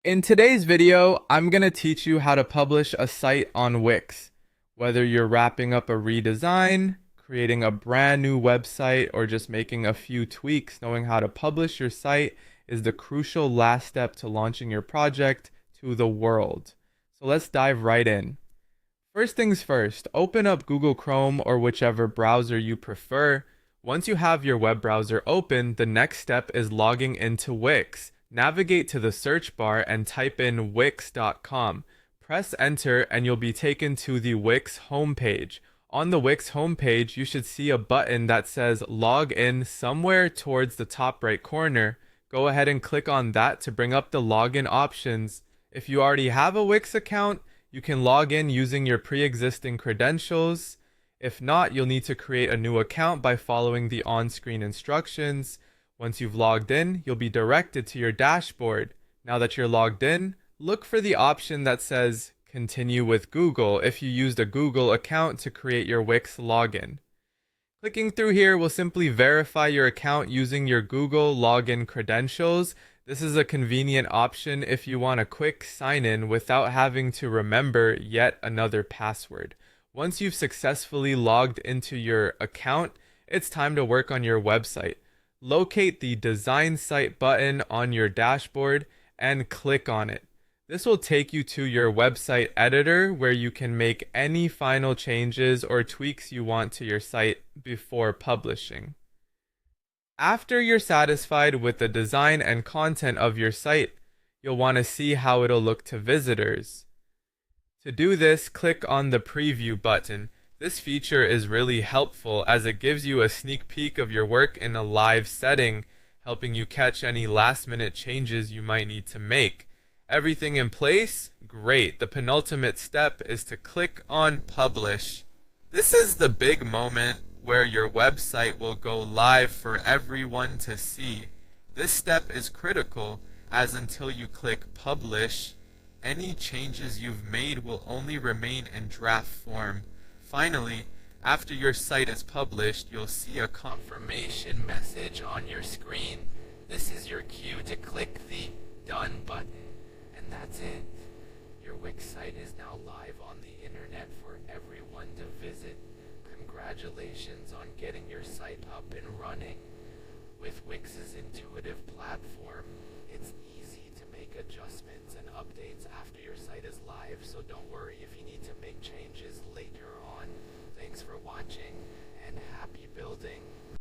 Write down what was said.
In today's video, I'm going to teach you how to publish a site on Wix. Whether you're wrapping up a redesign, creating a brand new website, or just making a few tweaks, knowing how to publish your site is the crucial last step to launching your project to the world. So let's dive right in. First things first, open up Google Chrome or whichever browser you prefer. Once you have your web browser open, the next step is logging into Wix. Navigate to the search bar and type in wix.com. Press enter and you'll be taken to the Wix homepage. On the Wix homepage, you should see a button that says log in somewhere towards the top right corner. Go ahead and click on that to bring up the login options. If you already have a Wix account, you can log in using your pre-existing credentials. If not, you'll need to create a new account by following the on-screen instructions. Once you've logged in, you'll be directed to your dashboard. Now that you're logged in, look for the option that says Continue with Google if you used a Google account to create your Wix login. Clicking through here will simply verify your account using your Google login credentials. This is a convenient option if you want a quick sign in without having to remember yet another password. Once you've successfully logged into your account, it's time to work on your website. Locate the Design Site button on your dashboard and click on it. This will take you to your website editor where you can make any final changes or tweaks you want to your site before publishing. After you're satisfied with the design and content of your site, you'll want to see how it'll look to visitors. To do this, click on the preview button. This feature is really helpful as it gives you a sneak peek of your work in a live setting, helping you catch any last-minute changes you might need to make. Everything in place? Great. The penultimate step is to click on Publish. This is the big moment where your website will go live for everyone to see. This step is critical as until you click Publish, any changes you've made will only remain in draft form. Finally, after your site is published, you'll see a confirmation message on your screen. This is your cue to click the Done button. And that's it. Your Wix site is now live on the internet for everyone to visit. Congratulations on getting your site up and running. With Wix's intuitive platform, it's easy to make adjustments and updates after your site is live, so don't worry if you need to make changes later on. Thanks for watching, and happy building.